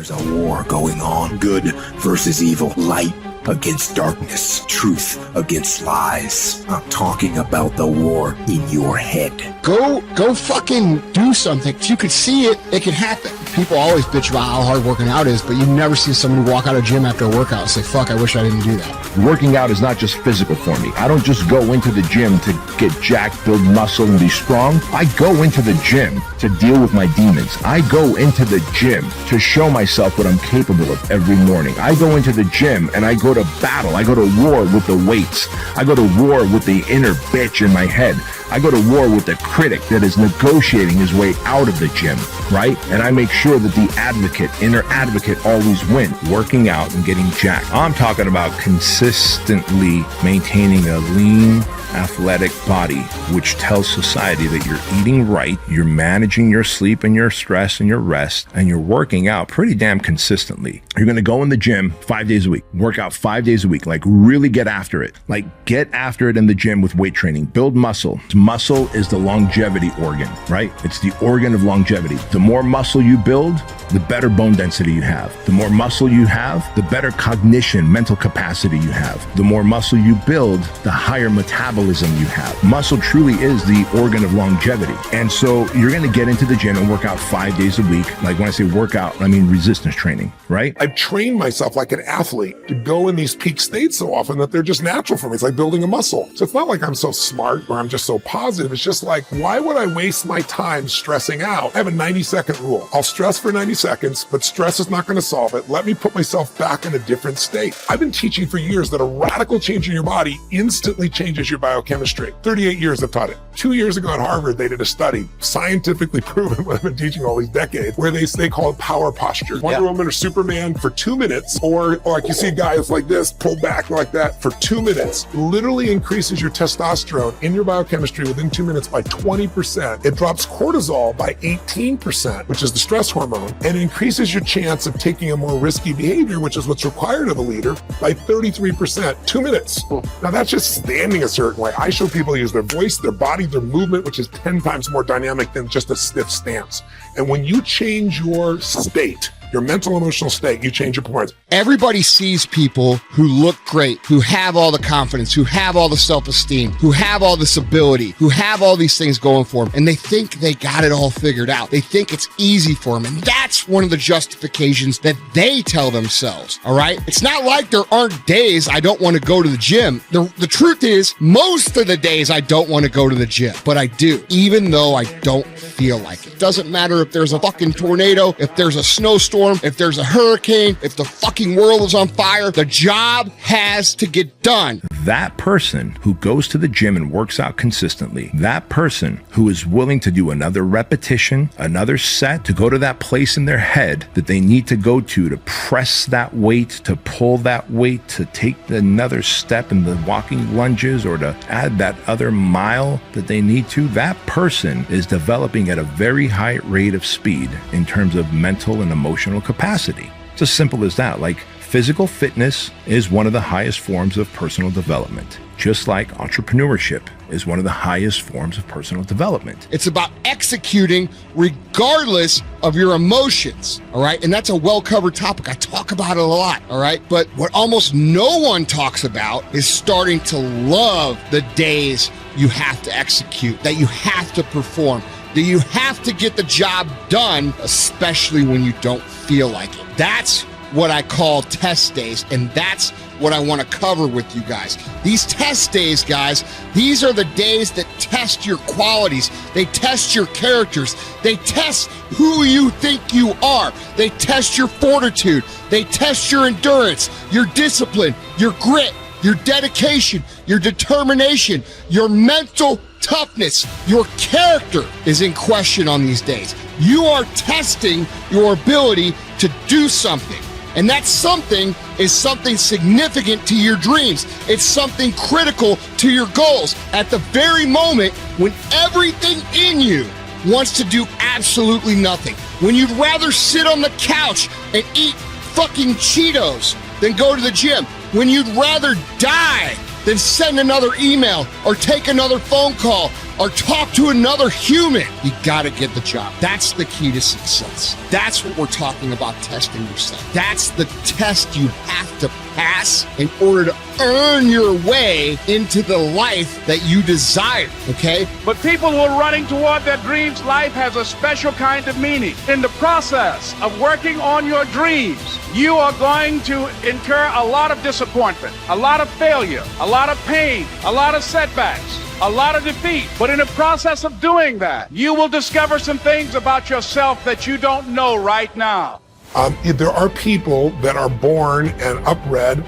There's a war going on. Good versus evil. Light against darkness. Truth against lies. I'm talking about the war in your head. Go fucking do something. If you could see it, it can happen. People always bitch about how hard working out is, but you never see somebody walk out of gym after a workout and say, fuck, I wish I didn't do that. Working out is not just physical for me. I don't just go into the gym to get jacked, build muscle, and be strong. I go into the gym to deal with my demons. I go into the gym to show myself what I'm capable of every morning. I go into the gym and I go to battle. I go to war with the weights. I go to war with the inner bitch in my head. I go to war with the critic that is negotiating his way out of the gym, right? And I make sure that the inner advocate always wins, working out and getting jacked. I'm talking about consistently maintaining a lean, athletic body, which tells society that you're eating right, you're managing your sleep and your stress and your rest, and you're working out pretty damn consistently. You're going to go in the gym 5 days a week, work out 5 days a week, like really get after it. Like get after it in the gym with weight training, build muscle. Muscle is the longevity organ, right? It's the organ of longevity. The more muscle you build, the better bone density you have. The more muscle you have, the better cognition, mental capacity you have. The more muscle you build, the higher metabolism you have. Muscle truly is the organ of longevity. And so you're going to get into the gym and work out 5 days a week. Like when I say workout, I mean resistance training, right? I've trained myself like an athlete to go in these peak states so often that they're just natural for me. It's like building a muscle. So it's not like I'm so smart or I'm just so positive. It's just like, why would I waste my time stressing out? I have a 90-second rule. I'll stress for 90 seconds, but stress is not going to solve it. Let me put myself back in a different state. I've been teaching for years that a radical change in your body instantly changes your biochemistry. 38 years I've taught it. 2 years ago at Harvard, they did a study, scientifically proven what I've been teaching all these decades, where they call it power posture. Wonder Woman or Superman for 2 minutes, or like you see guys like this, pulled back like that for 2 minutes, literally increases your testosterone in your biochemistry within 2 minutes by 20%. It drops cortisol by 18%, which is the stress hormone, and increases your chance of taking a more risky behavior, which is what's required of a leader, by 33%. 2 minutes. Now that's just standing a certain way. I show people use their voice, their body, their movement, which is 10 times more dynamic than just a stiff stance. And when you change your state, your mental, emotional state, you change your performance. Everybody sees people who look great, who have all the confidence, who have all the self-esteem, who have all this ability, who have all these things going for them, and they think they got it all figured out. They think it's easy for them, and that's one of the justifications that they tell themselves, all right? It's not like there aren't days I don't want to go to the gym. The truth is, most of the days I don't want to go to the gym, but I do, even though I don't feel like it. Doesn't matter if there's a fucking tornado, if there's a snowstorm, if there's a hurricane, if the fucking world is on fire, the job has to get done. That person who goes to the gym and works out consistently, that person who is willing to do another repetition, another set, to go to that place in their head that they need to go to press that weight, to pull that weight, to take another step in the walking lunges, or to add that other mile that they need to, that person is developing at a very high rate of speed in terms of mental and emotional capacity. It's as simple as that. Like, physical fitness is one of the highest forms of personal development, just like entrepreneurship is one of the highest forms of personal development. It's about executing regardless of your emotions, all right? And that's a well-covered topic. I talk about it a lot, all right? But what almost no one talks about is starting to love the days you have to execute, that you have to perform, that you have to get the job done, especially when you don't feel like it. That's what I call test days, and that's what I want to cover with you guys. These test days, guys, these are the days that test your qualities. They test your characters. They test who you think you are. They test your fortitude. They test your endurance, your discipline, your grit, your dedication, your determination, your mental toughness. Your character is in question on these days. You are testing your ability to do something. And that something is something significant to your dreams. It's something critical to your goals at the very moment when everything in you wants to do absolutely nothing. When you'd rather sit on the couch and eat fucking Cheetos than go to the gym. When you'd rather die than send another email or take another phone call or talk to another human. You got to get the job. That's the key to success. That's what we're talking about, testing yourself. That's the test you have to pass in order to earn your way into the life that you desire, okay? But people who are running toward their dreams, life has a special kind of meaning. In the process of working on your dreams, you are going to incur a lot of disappointment, a lot of failure, a lot of pain, a lot of setbacks, a lot of defeat. But in the process of doing that, you will discover some things about yourself that you don't know right now. There are people that are born and upbred,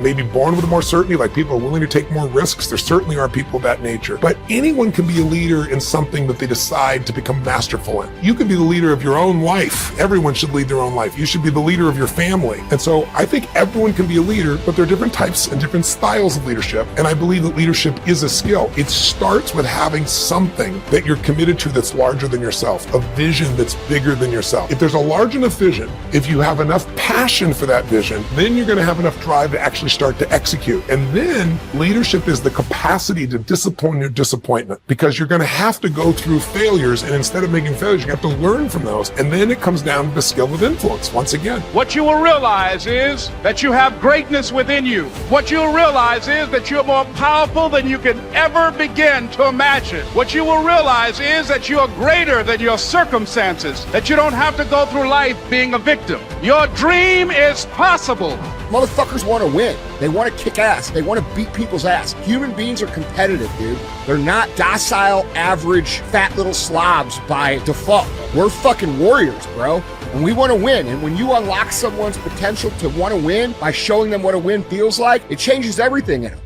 maybe born with more certainty, like people are willing to take more risks. There certainly are people of that nature. But anyone can be a leader in something that they decide to become masterful in. You can be the leader of your own life. Everyone should lead their own life. You should be the leader of your family. And so I think everyone can be a leader, but there are different types and different styles of leadership. And I believe that leadership is a skill. It starts with having something that you're committed to that's larger than yourself, a vision that's bigger than yourself. If there's a large enough vision, if you have enough passion for that vision, then you're going to have enough drive to actually start to execute. And then leadership is the capacity to discipline your disappointment, because you're going to have to go through failures. And instead of making failures, you have to learn from those. And then it comes down to the skill of influence once again. What you will realize is that you have greatness within you. What you'll realize is that you're more powerful than you can ever begin to imagine. What you will realize is that you are greater than your circumstances, that you don't have to go through life being a victim. Your dream is possible. Motherfuckers want to win. They want to kick ass. They want to beat people's ass. Human beings are competitive, dude. They're not docile, average, fat little slobs by default. We're fucking warriors, bro. And we want to win. And when you unlock someone's potential to want to win by showing them what a win feels like, it changes everything in them.